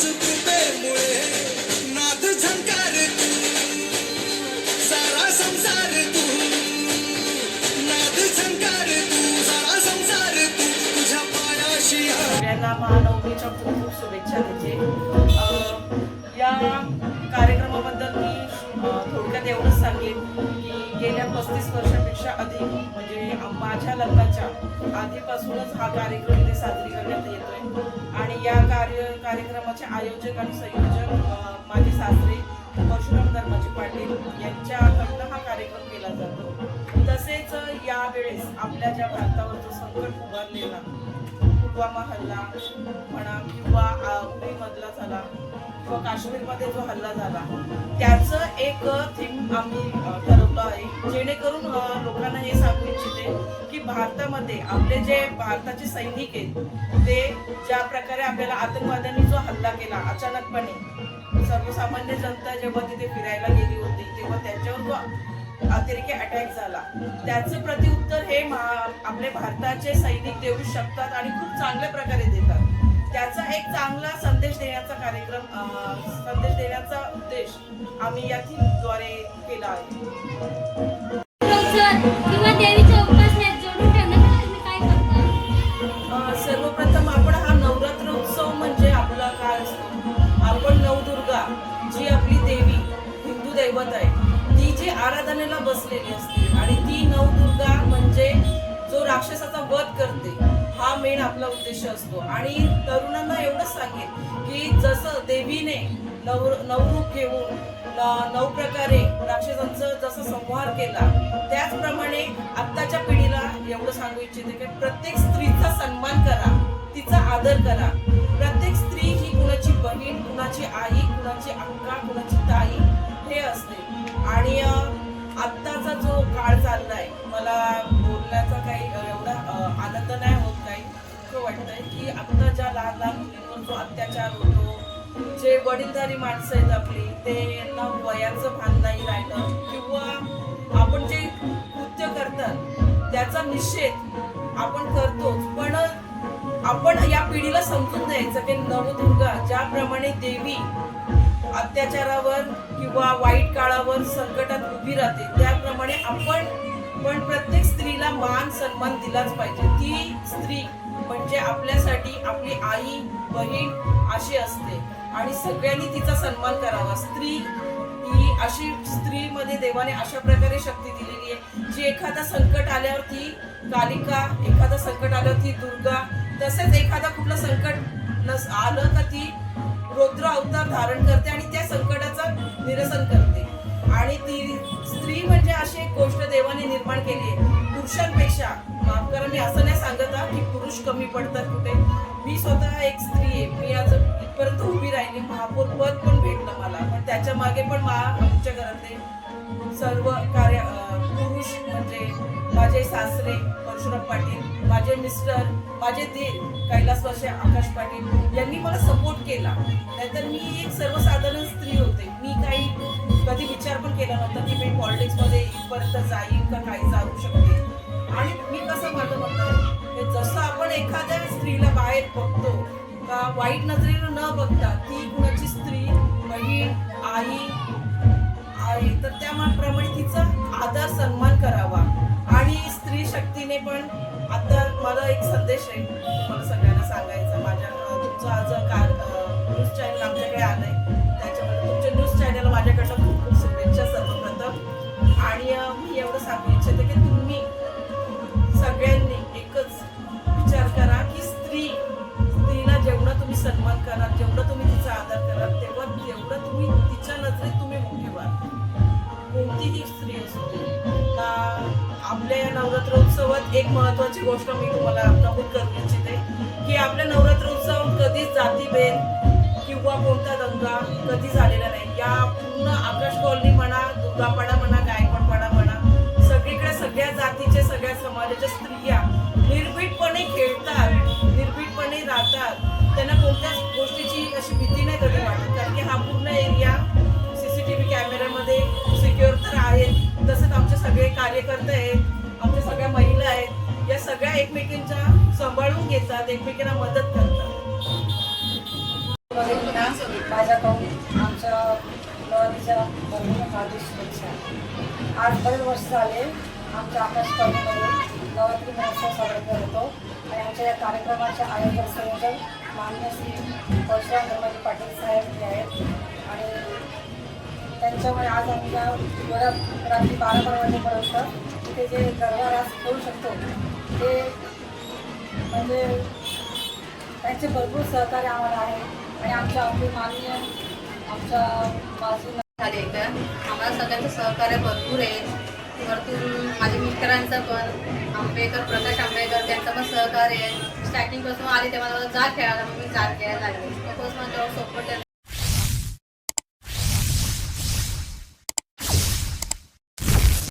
कृपेमुळे नाद झंकार तू सारा संसार तू नाद झंकार तू सारा संसार तू तुझ्या पायाशी सगळ्यांना महानवमीच्या खूप खूप शुभेच्छा देते. या कार्यक्रमाबद्दल मी थोडक्यात एवढंच सांगेन की गेल्या 35 वर्षापेक्षा अधिक म्हणजे माझ्या लग्नाच्या आधीपासूनच हा कार्यक्रम इथे साजरी करण्यात येतोय आणि या कार्यक्रमाचे आयोजक आणि संयोजक माझे सासरे परशुराम धर्माजी पाटील यांच्याकडनं हा कार्यक्रम केला जातो. तसेच यावेळेस आपल्या ज्या भारतावर जो संकट उभारलेला पुलवामा हल्ला म्हणा किंवा उरीमधला झाला किंवा काश्मीरमध्ये जो हल्ला झाला त्याचं एक थीम आम्ही ठरवलं आहे जेणेकरून लोकांना हे सांगू इच्छिते की भारतामध्ये आपले जे भारताचे सैनिक आहेत ते ज्या प्रकारे आपल्याला आतंकवाद्यांनी जो हल्ला केला अचानकपणे सर्वसामान्य जनता जेव्हा तिथे फिरायला गेली होती तेव्हा त्यांच्यावर जो अतिरेकी अटॅक झाला त्याचं प्रतिउत्तर हे आपले भारताचे सैनिक देऊ शकतात आणि खूप चांगल्या प्रकारे देतात. त्याचा एक चांगला संदेश देण्याचा कार्यक्रम संदेश देण्याचा उद्देश आम्ही या थीमद्वारे केला आहे. सर्वप्रथम आपण हा नवरात्र उत्सव म्हणजे आपला काय असतो आपण नवदुर्गा जी आपली देवी हिंदू दैवत आहे ती जी आराधनेला बसलेली असते आणि ती नवदुर्गा म्हणजे जो राक्षसाचा वध करते हा मेन आपला उद्देश असतो. आणि तरुणांना एवढंच सांगेन की जसं देवीने नवरूप घेऊन 9 प्रकारे राक्षसांचा जसा संहार केला त्याचप्रमाणे आत्ताच्या पिढीला एवढं सांगू इच्छिते की प्रत्येक स्त्रीचा सन्मान करा, तिचा आदर करा. प्रत्येक स्त्री ही कुणाची बहीण, कुणाची आई, कुणाची अक्का, कुणाची ताई हे असते. आणि आत्ताचा जो काळ चाललाय मला बोलण्याचा काही एवढा आनंद नाही होत काही असं वाटतंय की आत्ता ज्या लहान लहान मुलींवर जो अत्याचार होतो जे वडीलधारी माणसं आहेत आपली ते यांना वयाचं भान नाही राहिलं किंवा आपण जे कृत्य करतात त्याचा निषेध आपण करतोच पण आपण या पिढीला समजून द्यायचं की नवदुर्गा ज्याप्रमाणे देवी अत्याचारावर किंवा वाईट काळावर संकटात उभी राहते त्याप्रमाणे आपण पण प्रत्येक स्त्रीला मान सन्मान दिलाच पाहिजे. ती स्त्री म्हणजे आपल्यासाठी आपली आई बहीण अशी असते आणि सगळ्यांनी तिचा सन्मान करावा. स्त्री ही अशी स्त्रीमध्ये देवाने अशा प्रकारे शक्ती दिलेली आहे जी एखादा संकट आल्यावर ती कालिका, एखादा संकट आल्यावर ती दुर्गा, तसेच एखादा कुठलं संकट आलं का ती रुद्र अवतार धारण करते आणि त्या संकटाचं निरसन करते. आणि ती स्त्री म्हणजे अशी एक गोष्ट देवाने निर्माण केली आहे पुरुषांपेक्षा. माफ करा मी असं नाही सांगत की पुरुष कमी पडतात कुठे. मी स्वतः एक स्त्री आहे, मी आज इथपर्यंत उभी राहिली, महापौर पद पण भेटलं मला, पण त्याच्या मागे पण आमच्या घरातले सर्व पुरुष म्हणजे माझे सासरे परशुराम पाटील, माझे मिस्टर, माझे दीर कैलासवासी आकाश पाटील यांनी मला सपोर्ट केला. नाहीतर मी एक सर्वसाधारण स्त्री होते. मी काही कधी विचार पण केला नव्हता की मी पॉलिटिक्समध्ये इथपर्यंत जाईन का काही जाऊ शकते. आणि मी कसं माझं म्हणतो जसं आपण एखाद्या स्त्रीला बाहेर बघतो का वाईट नजरेनं न बघता ती कुणाची स्त्री, बहीण, आई आहे तर त्याप्रमाणे तिचा आदर सन्मान करावा. आणि स्त्री शक्तीने पण आता मला एक संदेश आहे मला सगळ्यांना सांगायचा. माझ्या तुमचा आज न्यूज चॅनल आमच्याकडे आलंय त्याच्यामध्ये तुमच्या न्यूज चॅनल माझ्याकडनं खूप खूप शुभेच्छा सर्वप्रथम. आणि मी एवढं सांगू इच्छिते की तुम्ही सगळ्यांनी एकच विचार करा की स्त्रीला जेवढं तुम्ही सन्मान करा, जेवढं तुम्ही तिचा आदर करा तेवढं तुम्ही तिच्या नजरेत तुम्ही मोठे व्हाल. कोणतीही स्त्री असू दे. आपल्या या नवरात्र उत्सवात एक महत्वाची गोष्ट मी तुम्हाला नमूद करू इच्छिते की आपल्या नवरात्र उत्सवात कधीच जातीभेद किंवा कोणता दंगा कधी झालेला नाही. या पूर्ण आकाश कॉलनी म्हणा, दुर्गापाडा म्हणा, गायकवाडपाडा म्हणा, सगळीकडे सगळ्या जातीचे सगळ्या समाजाच्या स्त्रिया निर्भीडपणे खेळतात, निर्भीडपणे राहतात. त्यांना कोणत्याच गोष्टीची अशी भीती नाही कधी वाटत कारण की हा पूर्ण एरिया CCTV कॅमेऱ्यामध्ये सिक्युअर तर आहे. तसंच आमचे सगळे कार्यकर्ते आहेत, आमच्या सगळ्या महिला आहेत, या सगळ्या एकमेकींच्या सांभाळून घेतात, एकमेकींना मदत करतात. सर्वांकडून माझ्याकडून आमच्या नवरात्रीच्या भरपूर हार्दिक शुभेच्छा. आज बरेच वर्ष झाले आमच्या आकाशवाणीमध्ये नवरात्री महोत्सव साजरा करत होतो आणि आमच्या या कार्यक्रमाचे आयोजक संयोजक माननीय श्री परशुराम धर्माजी पाटील साहेब हे आहेत आणि त्यांच्यामुळे आज आमच्या एवढ्या रात्री 12 वाजेपर्यंत तिथे जे गरबा रास खेळू शकतो ते म्हणजे त्यांचे भरपूर सहकार्य आम्हाला आहे आणि आमच्या आपली माननीय आमच्या माजी झाले तर आम्हाला सगळ्यांचं सहकार्य भरपूर आहे. वरतून माझ्या मित्रांचं पण आंबेकर प्रकाश आंबेकर त्यांचं पण सहकार्य आहे. स्टार्टिंगपासून आले तेव्हा मला जा खेळायला मग मी जा खेळायला लागले. त्यापासून मला तेव्हा सोपं